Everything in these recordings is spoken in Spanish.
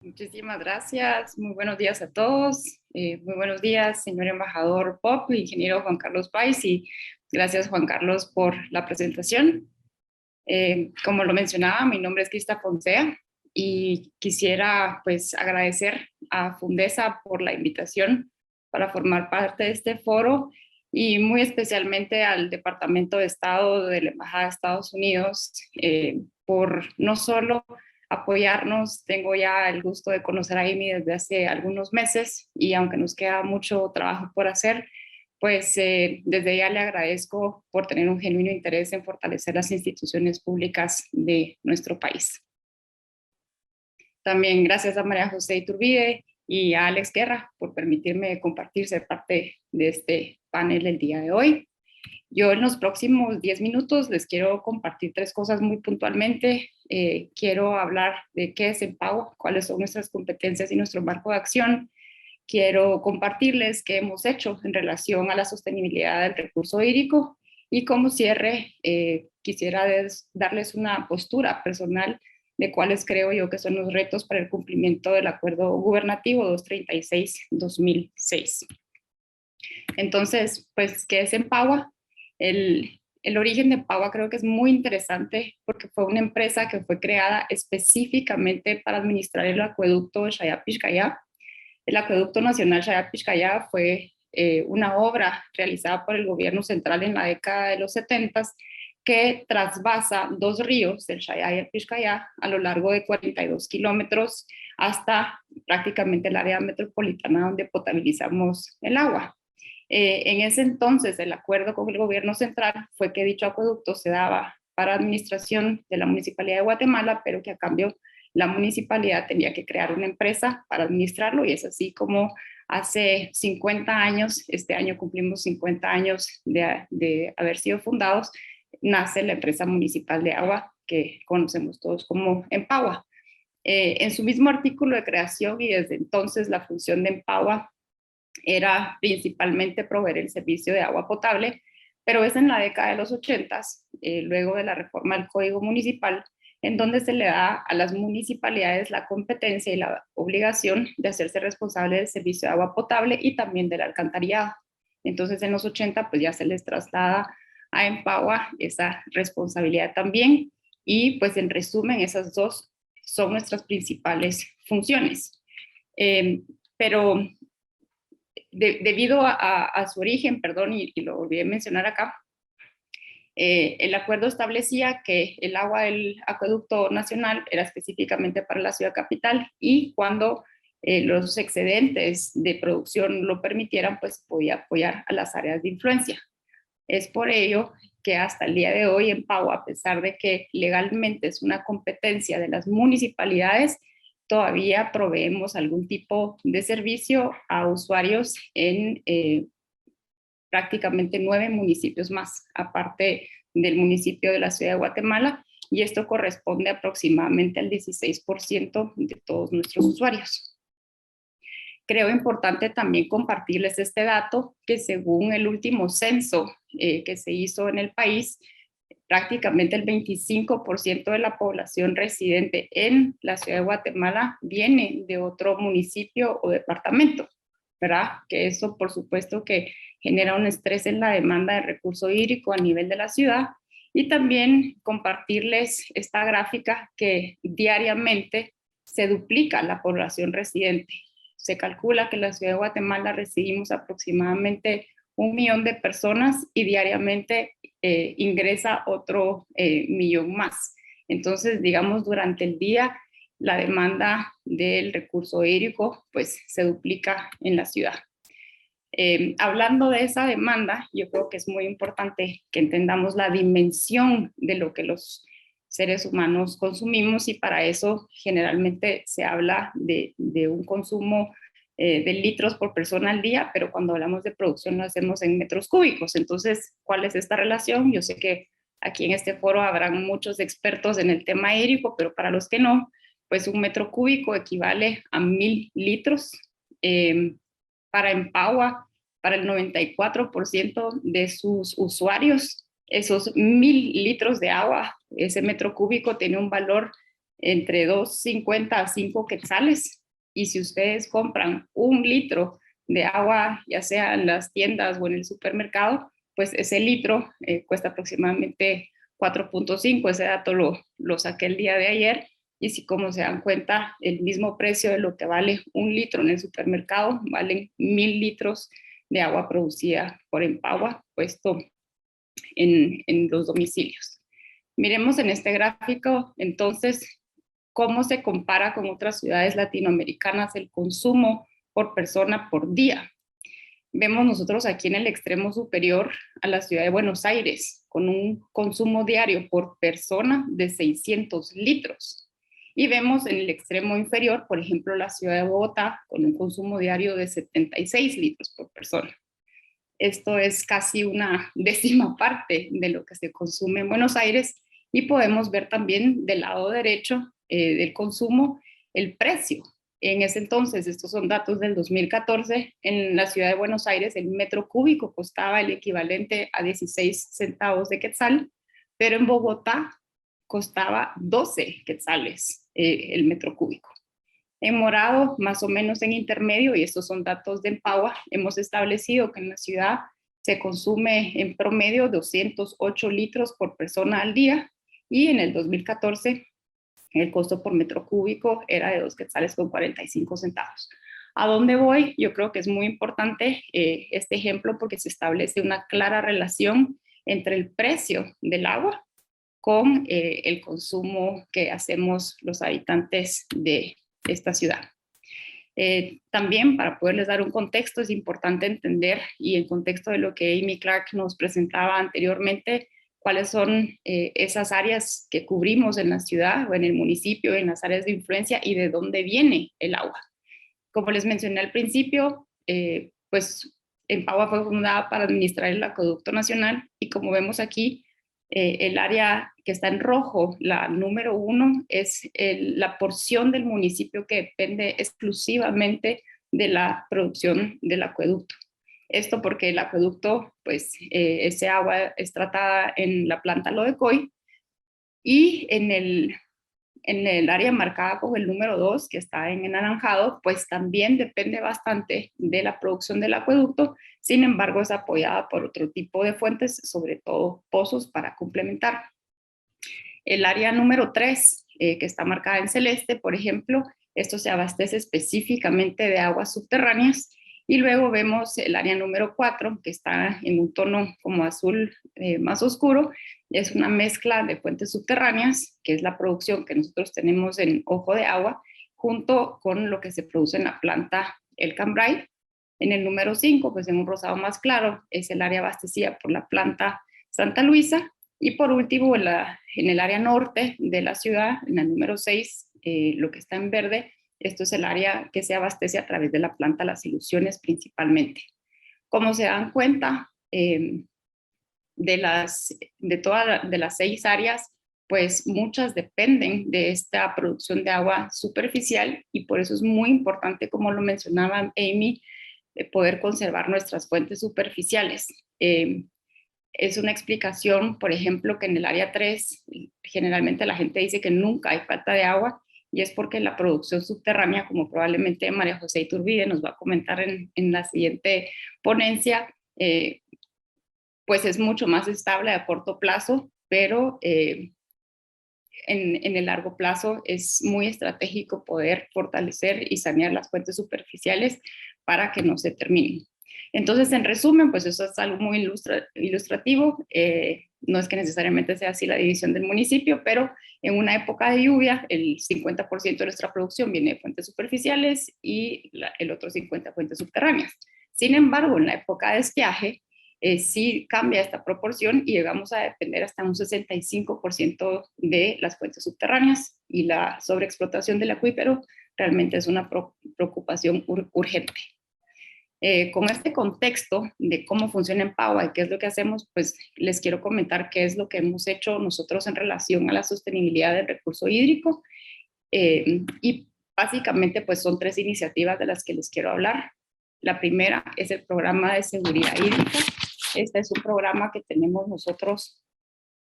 Muchísimas gracias. Muy buenos días a todos. Muy buenos días, señor embajador Pop, ingeniero Juan Carlos Pais, y gracias, Juan Carlos, por la presentación. Como lo mencionaba, mi nombre es Krista Fonsea y quisiera pues agradecer a Fundesa por la invitación para formar parte de este foro y muy especialmente al Departamento de Estado de la Embajada de Estados Unidos por no solo apoyarnos. Tengo ya el gusto de conocer a Amy desde hace algunos meses y aunque nos queda mucho trabajo por hacer, pues desde ya le agradezco por tener un genuino interés en fortalecer las instituciones públicas de nuestro país. También gracias a María José Iturbide y a Alex Guerra por permitirme compartir, ser parte de este panel el día de hoy. Yo en los próximos 10 minutos les quiero compartir tres cosas muy puntualmente. Quiero hablar de qué es Empowa, cuáles son nuestras competencias y nuestro marco de acción. Quiero compartirles qué hemos hecho en relación a la sostenibilidad del recurso hídrico y como cierre quisiera darles una postura personal de cuáles creo yo que son los retos para el cumplimiento del Acuerdo Gubernativo 236-2006. Entonces, pues, ¿qué es Empowa? El origen de Empowa creo que es muy interesante porque fue una empresa que fue creada específicamente para administrar el acueducto de Chayá-Pixcayá. El Acueducto Nacional Chayá-Pixcayá fue una obra realizada por el gobierno central en la década de los 70 que trasvasa dos ríos, el Chayá y el Pixcayá, a lo largo de 42 kilómetros hasta prácticamente el área metropolitana donde potabilizamos el agua. En ese entonces, el acuerdo con el gobierno central fue que dicho acueducto se daba para administración de la Municipalidad de Guatemala, pero que a cambio la municipalidad tenía que crear una empresa para administrarlo, y es así como hace 50 años, este año cumplimos 50 años de haber sido fundados, nace la empresa municipal de agua que conocemos todos como Empowa. En su mismo artículo de creación y desde entonces la función de Empowa era principalmente proveer el servicio de agua potable, pero es en la década de los 80, luego de la reforma del Código Municipal, en donde se le da a las municipalidades la competencia y la obligación de hacerse responsable del servicio de agua potable y también del alcantarillado. Entonces en los 80 pues ya se les traslada a Empowa esa responsabilidad también, y pues en resumen esas dos son nuestras principales funciones. Pero debido a su origen, perdón, y lo olvidé mencionar acá, el acuerdo establecía que el agua del acueducto nacional era específicamente para la ciudad capital, y cuando los excedentes de producción lo permitieran, pues podía apoyar a las áreas de influencia. Es por ello que hasta el día de hoy Empowa, a pesar de que legalmente es una competencia de las municipalidades, todavía proveemos algún tipo de servicio a usuarios en prácticamente 9 municipios más, aparte del municipio de la ciudad de Guatemala, y esto corresponde aproximadamente al 16% de todos nuestros usuarios. Creo importante también compartirles este dato, que según el último censo que se hizo en el país, prácticamente el 25% de la población residente en la ciudad de Guatemala viene de otro municipio o departamento, ¿verdad? Que eso por supuesto que genera un estrés en la demanda de recurso hídrico a nivel de la ciudad. Y también compartirles esta gráfica que diariamente se duplica la población residente. Se calcula que en la ciudad de Guatemala recibimos aproximadamente 1 millón de personas y diariamente ingresa otro millón más. Entonces, digamos, durante el día la demanda del recurso hídrico pues se duplica en la ciudad. Hablando de esa demanda, yo creo que es muy importante que entendamos la dimensión de lo que los seres humanos consumimos, y para eso generalmente se habla de un consumo de litros por persona al día, pero cuando hablamos de producción lo hacemos en metros cúbicos. Entonces, ¿cuál es esta relación? Yo sé que aquí en este foro habrán muchos expertos en el tema hídrico, pero para los que no, pues un metro cúbico equivale a 1000 litros. Para Empowa, para el 94% de sus usuarios, esos 1000 litros de agua, ese metro cúbico tiene un valor entre 2.50 a 5 quetzales. Y si ustedes compran 1 litro de agua, ya sea en las tiendas o en el supermercado, pues ese litro cuesta aproximadamente 4.5. Ese dato lo saqué el día de ayer. Y si, como se dan cuenta, el mismo precio de lo que vale 1 litro en el supermercado, valen 1.000 litros de agua producida por Empagua, puesto en los domicilios. Miremos en este gráfico, entonces, cómo se compara con otras ciudades latinoamericanas el consumo por persona por día. Vemos nosotros aquí en el extremo superior a la ciudad de Buenos Aires, con un consumo diario por persona de 600 litros. Y vemos en el extremo inferior, por ejemplo, la ciudad de Bogotá, con un consumo diario de 76 litros por persona. Esto es casi una décima parte de lo que se consume en Buenos Aires, y podemos ver también del lado derecho del consumo el precio. En ese entonces, estos son datos del 2014, en la ciudad de Buenos Aires el metro cúbico costaba el equivalente a 16 centavos de quetzal, pero en Bogotá costaba 12 quetzales el metro cúbico. En morado, más o menos en intermedio, y estos son datos de Empagua, hemos establecido que en la ciudad se consume en promedio 208 litros por persona al día, y en el 2014 el costo por metro cúbico era de 2 quetzales con 45 centavos. ¿A dónde voy? Yo creo que es muy importante este ejemplo porque se establece una clara relación entre el precio del agua con el consumo que hacemos los habitantes de esta ciudad. También, para poderles dar un contexto, es importante entender, y en contexto de lo que Amy Clark nos presentaba anteriormente, cuáles son esas áreas que cubrimos en la ciudad o en el municipio, en las áreas de influencia, y de dónde viene el agua. Como les mencioné al principio, pues Empagua fue fundada para administrar el acueducto nacional, y como vemos aquí, el área que está en rojo, la número 1, es la porción del municipio que depende exclusivamente de la producción del acueducto. Esto porque el acueducto, pues ese agua es tratada en la planta Lodecoy, y en el área marcada con el número 2, que está en anaranjado, pues también depende bastante de la producción del acueducto. Sin embargo, es apoyada por otro tipo de fuentes, sobre todo pozos para complementar. El área número 3, que está marcada en celeste, por ejemplo, esto se abastece específicamente de aguas subterráneas. Y luego vemos el área número 4, que está en un tono como azul más oscuro. Es una mezcla de fuentes subterráneas, que es la producción que nosotros tenemos en Ojo de Agua, junto con lo que se produce en la planta El Cambray. En el número 5, pues en un rosado más claro, es el área abastecida por la planta Santa Luisa. Y por último, en el área norte de la ciudad, en el número 6, lo que está en verde, esto es el área que se abastece a través de la planta Las Ilusiones principalmente. Como se dan cuenta, de todas las 6 áreas, pues muchas dependen de esta producción de agua superficial, y por eso es muy importante, como lo mencionaba Amy, poder conservar nuestras fuentes superficiales. Es una explicación, por ejemplo, que en el área 3 generalmente la gente dice que nunca hay falta de agua, y es porque la producción subterránea, como probablemente María José Iturbide nos va a comentar en la siguiente ponencia, pues es mucho más estable a corto plazo, pero en el largo plazo es muy estratégico poder fortalecer y sanear las fuentes superficiales para que no se terminen. Entonces, en resumen, pues eso es algo muy ilustrativo. No es que necesariamente sea así la división del municipio, pero en una época de lluvia, el 50% de nuestra producción viene de fuentes superficiales y el otro 50% fuentes subterráneas. Sin embargo, en la época de estiaje, sí cambia esta proporción y llegamos a depender hasta un 65% de las fuentes subterráneas, y la sobreexplotación del acuífero realmente es una preocupación urgente. Con este contexto de cómo funciona Empagua y qué es lo que hacemos, pues les quiero comentar qué es lo que hemos hecho nosotros en relación a la sostenibilidad del recurso hídrico. Y básicamente pues son 3 iniciativas de las que les quiero hablar. La primera es el programa de seguridad hídrica. Este es un programa que tenemos nosotros,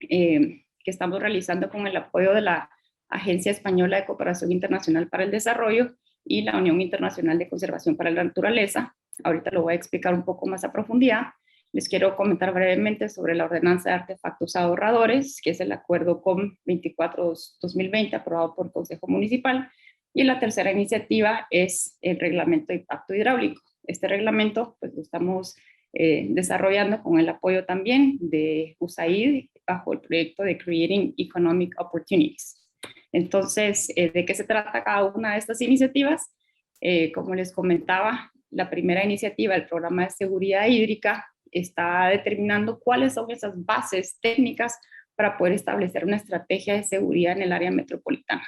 que estamos realizando con el apoyo de la Agencia Española de Cooperación Internacional para el Desarrollo y la Unión Internacional de Conservación para la Naturaleza. Ahorita lo voy a explicar un poco más a profundidad. Les quiero comentar brevemente sobre la Ordenanza de Artefactos Ahorradores, que es el Acuerdo COM 24-2020 aprobado por el Consejo Municipal. Y la tercera iniciativa es el Reglamento de Impacto Hidráulico. Este reglamento pues, lo estamos desarrollando con el apoyo también de USAID bajo el proyecto de Creating Economic Opportunities. Entonces, ¿de qué se trata cada una de estas iniciativas? Como les comentaba, la primera iniciativa, el Programa de Seguridad Hídrica, está determinando cuáles son esas bases técnicas para poder establecer una estrategia de seguridad en el área metropolitana.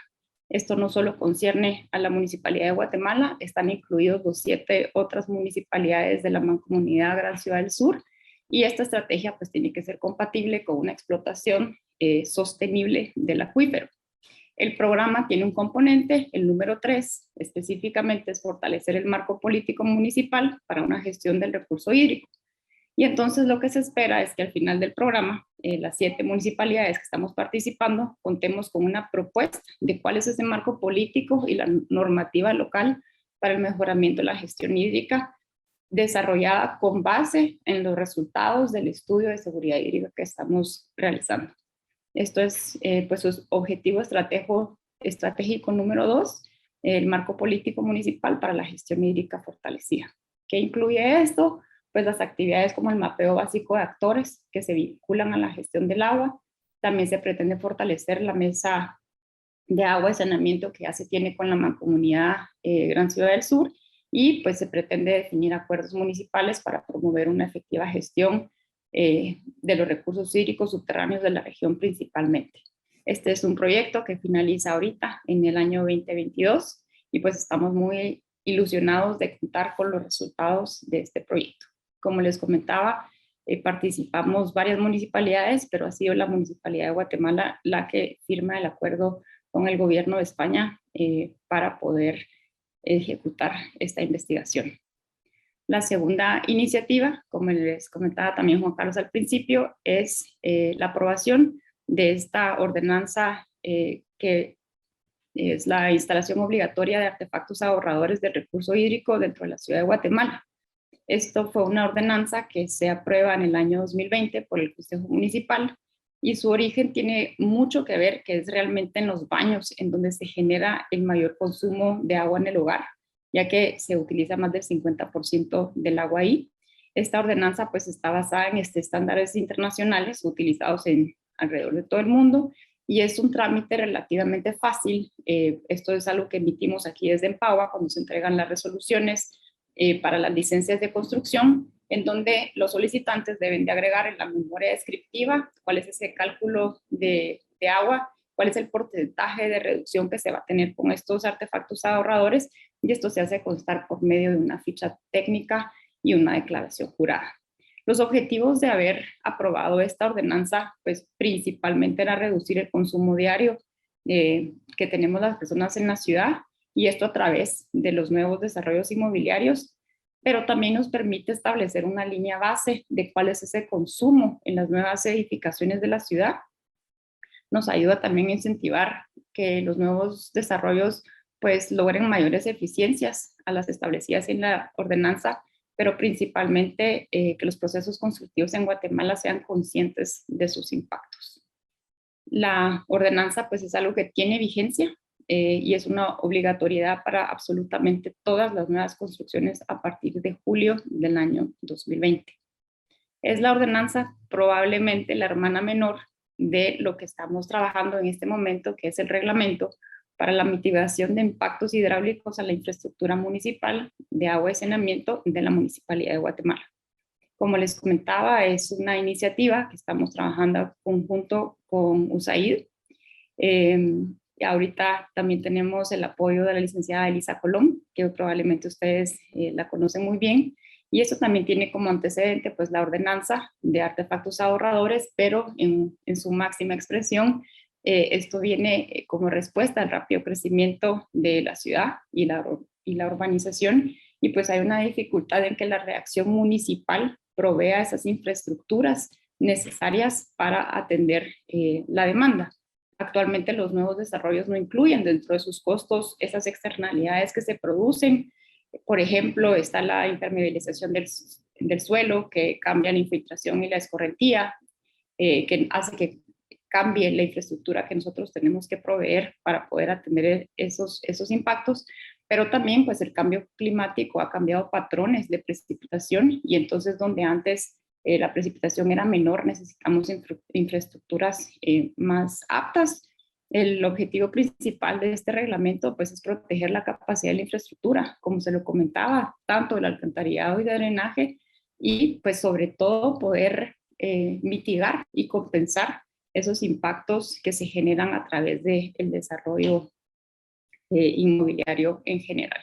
Esto no solo concierne a la Municipalidad de Guatemala, están incluidos los 7 otras municipalidades de la Mancomunidad Gran Ciudad del Sur, y esta estrategia pues tiene que ser compatible con una explotación sostenible del acuífero. El programa tiene un componente, el número 3, específicamente es fortalecer el marco político municipal para una gestión del recurso hídrico. Y entonces lo que se espera es que al final del programa, las 7 municipalidades que estamos participando, contemos con una propuesta de cuál es ese marco político y la normativa local para el mejoramiento de la gestión hídrica, desarrollada con base en los resultados del estudio de seguridad hídrica que estamos realizando. Esto es pues su objetivo estratégico número 2, el marco político municipal para la gestión hídrica fortalecida. ¿Qué incluye esto? Pues las actividades como el mapeo básico de actores que se vinculan a la gestión del agua. También se pretende fortalecer la mesa de agua y saneamiento que ya se tiene con la Mancomunidad Gran Ciudad del Sur, y pues se pretende definir acuerdos municipales para promover una efectiva gestión de los recursos hídricos subterráneos de la región principalmente. Este es un proyecto que finaliza ahorita en el año 2022 y pues estamos muy ilusionados de contar con los resultados de este proyecto. Como les comentaba, participamos varias municipalidades, pero ha sido la Municipalidad de Guatemala la que firma el acuerdo con el gobierno de España para poder ejecutar esta investigación. La segunda iniciativa, como les comentaba también Juan Carlos al principio, es la aprobación de esta ordenanza que es la instalación obligatoria de artefactos ahorradores de recurso hídrico dentro de la ciudad de Guatemala. Esto fue una ordenanza que se aprueba en el año 2020 por el Consejo Municipal y su origen tiene mucho que ver, que es realmente en los baños, en donde se genera el mayor consumo de agua en el hogar, ya que se utiliza más del 50% del agua ahí. Esta ordenanza pues está basada en estándares internacionales utilizados en alrededor de todo el mundo y es un trámite relativamente fácil. Esto es algo que emitimos aquí desde Empowa cuando se entregan las resoluciones para las licencias de construcción, en donde los solicitantes deben de agregar en la memoria descriptiva cuál es ese cálculo de agua, cuál es el porcentaje de reducción que se va a tener con estos artefactos ahorradores, y esto se hace constar por medio de una ficha técnica y una declaración jurada. Los objetivos de haber aprobado esta ordenanza, pues principalmente era reducir el consumo diario que tenemos las personas en la ciudad, y esto a través de los nuevos desarrollos inmobiliarios, pero también nos permite establecer una línea base de cuál es ese consumo en las nuevas edificaciones de la ciudad. Nos ayuda también a incentivar que los nuevos desarrollos pues logren mayores eficiencias a las establecidas en la ordenanza, pero principalmente que los procesos constructivos en Guatemala sean conscientes de sus impactos. La ordenanza pues es algo que tiene vigencia y es una obligatoriedad para absolutamente todas las nuevas construcciones a partir de julio del año 2020. Es la ordenanza probablemente la hermana menor de lo que estamos trabajando en este momento, que es el reglamento para la mitigación de impactos hidráulicos a la infraestructura municipal de agua y saneamiento de la Municipalidad de Guatemala. Como les comentaba, es una iniciativa que estamos trabajando conjunto con USAID. Y ahorita también tenemos el apoyo de la licenciada Elisa Colón, que probablemente ustedes la conocen muy bien. Y eso también tiene como antecedente pues la ordenanza de artefactos ahorradores, pero en su máxima expresión, esto viene como respuesta al rápido crecimiento de la ciudad y la urbanización, y pues hay una dificultad en que la reacción municipal provea esas infraestructuras necesarias para atender la demanda. Actualmente los nuevos desarrollos no incluyen dentro de sus costos esas externalidades que se producen. Por ejemplo, está la impermeabilización del suelo, que cambia la infiltración y la escorrentía, que hace que cambie la infraestructura que nosotros tenemos que proveer para poder atender esos impactos, pero también pues el cambio climático ha cambiado patrones de precipitación y entonces donde antes la precipitación era menor, necesitamos infraestructuras más aptas. El objetivo principal de este reglamento pues es proteger la capacidad de la infraestructura, como se lo comentaba, tanto del alcantarillado y de drenaje, y pues sobre todo poder mitigar y compensar esos impactos que se generan a través del desarrollo inmobiliario en general.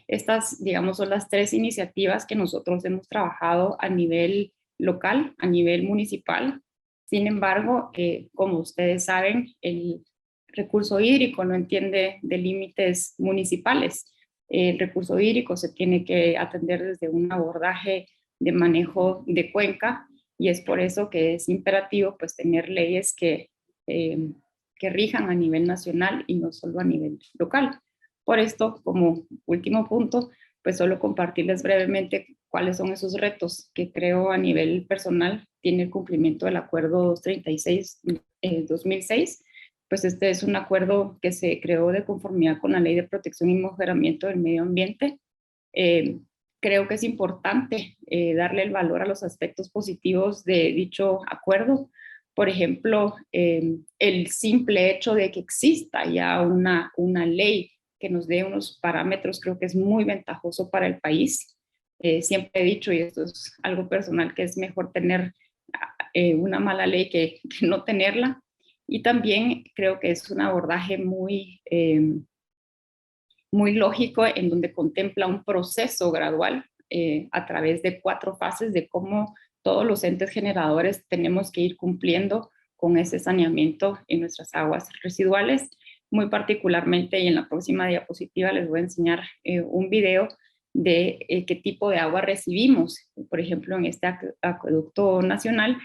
Estas, digamos, son las tres iniciativas que nosotros hemos trabajado a nivel local, a nivel municipal. Sin embargo, como ustedes saben, el recurso hídrico no entiende de límites municipales. El recurso hídrico se tiene que atender desde un abordaje de manejo de cuenca y es por eso que es imperativo pues tener leyes que rijan a nivel nacional y no solo a nivel local. Por esto, como último punto, pues solo compartirles brevemente cuáles son esos retos que creo a nivel personal tiene el cumplimiento del Acuerdo 236-2006. Pues este es un acuerdo que se creó de conformidad con la Ley de Protección y Mejoramiento del Medio Ambiente. Creo que es importante darle el valor a los aspectos positivos de dicho acuerdo. Por ejemplo, el simple hecho de que exista ya una ley que nos dé unos parámetros creo que es muy ventajoso para el país. Siempre he dicho, y esto es algo personal, que es mejor tener una mala ley que no tenerla. Y también creo que es un abordaje muy lógico en donde contempla un proceso gradual a través de 4 fases de cómo todos los entes generadores tenemos que ir cumpliendo con ese saneamiento en nuestras aguas residuales. Muy particularmente, y en la próxima diapositiva les voy a enseñar un video de qué tipo de agua recibimos, por ejemplo, en este acueducto nacional,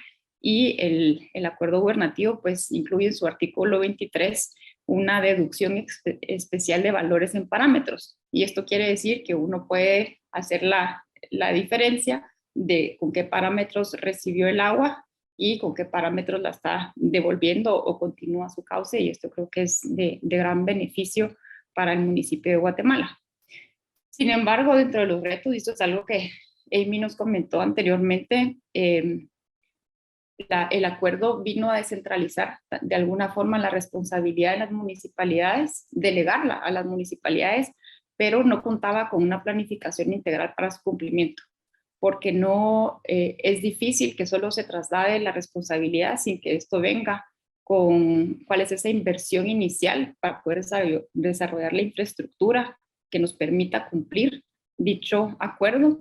y el acuerdo gubernativo pues incluye en su artículo 23 una deducción especial de valores en parámetros. Y esto quiere decir que uno puede hacer la diferencia de con qué parámetros recibió el agua y con qué parámetros la está devolviendo o continúa su cauce. Y esto creo que es de gran beneficio para el municipio de Guatemala. Sin embargo, dentro de los retos, y esto es algo que Amy nos comentó anteriormente, el acuerdo vino a descentralizar de alguna forma la responsabilidad de las municipalidades, delegarla a las municipalidades, pero no contaba con una planificación integral para su cumplimiento, porque no es difícil que solo se traslade la responsabilidad sin que esto venga con cuál es esa inversión inicial para poder desarrollar la infraestructura que nos permita cumplir dicho acuerdo.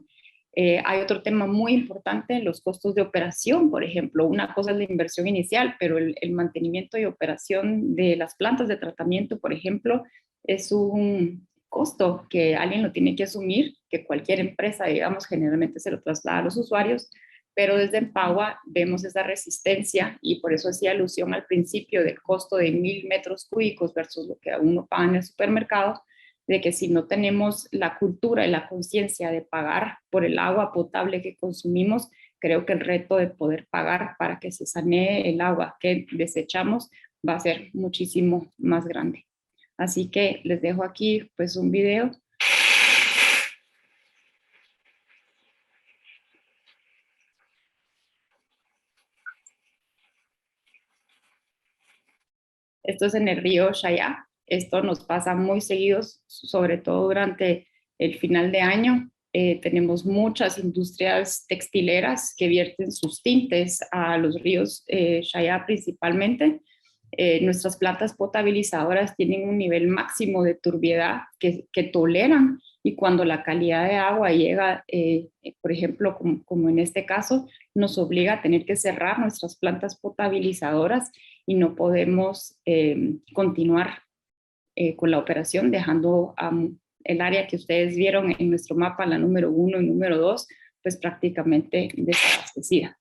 Hay otro tema muy importante, los costos de operación, por ejemplo. Una cosa es la inversión inicial, pero el mantenimiento y operación de las plantas de tratamiento, por ejemplo, es un costo que alguien lo tiene que asumir, que cualquier empresa, digamos, generalmente se lo traslada a los usuarios, pero desde Empagua vemos esa resistencia y por eso hacía alusión al principio del costo de 1,000 metros cúbicos versus lo que uno paga en el supermercado, de que si no tenemos la cultura y la conciencia de pagar por el agua potable que consumimos, creo que el reto de poder pagar para que se sanee el agua que desechamos va a ser muchísimo más grande. Así que les dejo aquí pues un video. Esto es en el río Chayá. Esto nos pasa muy seguido, sobre todo durante el final de año. Tenemos muchas industrias textileras que vierten sus tintes a los ríos Chayá principalmente. Nuestras plantas potabilizadoras tienen un nivel máximo de turbiedad que toleran y cuando la calidad de agua llega, por ejemplo, como en este caso, nos obliga a tener que cerrar nuestras plantas potabilizadoras y no podemos continuar con la operación dejando el área que ustedes vieron en nuestro mapa, la número 1 y número 2, pues prácticamente desabastecida.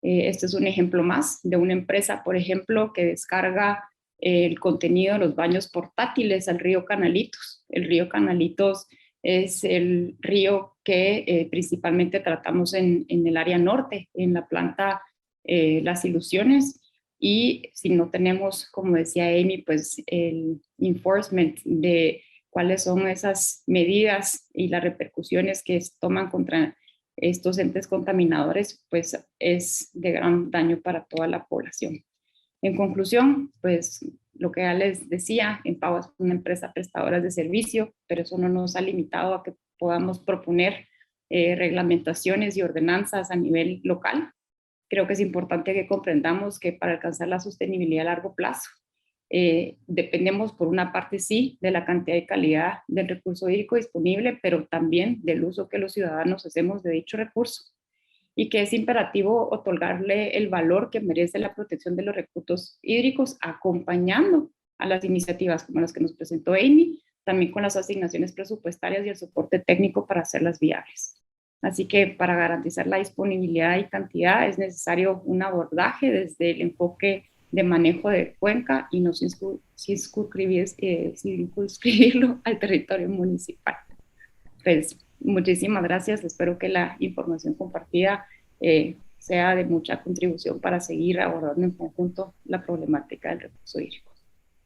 Este es un ejemplo más de una empresa, por ejemplo, que descarga el contenido de los baños portátiles al río Canalitos. El río Canalitos es el río que principalmente tratamos en el área norte, en la planta Las Ilusiones, y si no tenemos, como decía Amy, pues el enforcement de cuáles son esas medidas y las repercusiones que toman contra estos entes contaminadores, pues es de gran daño para toda la población. En conclusión, pues lo que ya les decía, Empower es una empresa prestadora de servicio, pero eso no nos ha limitado a que podamos proponer reglamentaciones y ordenanzas a nivel local. Creo que es importante que comprendamos que para alcanzar la sostenibilidad a largo plazo, dependemos por una parte sí de la cantidad y calidad del recurso hídrico disponible, pero también del uso que los ciudadanos hacemos de dicho recurso, y que es imperativo otorgarle el valor que merece la protección de los recursos hídricos, acompañando a las iniciativas como las que nos presentó Amy, también con las asignaciones presupuestarias y el soporte técnico para hacerlas viables. Así que para garantizar la disponibilidad y cantidad es necesario un abordaje desde el enfoque de manejo de cuenca y no circunscribirlo al territorio municipal. Pues muchísimas gracias, espero que la información compartida sea de mucha contribución para seguir abordando en conjunto la problemática del recurso hídrico.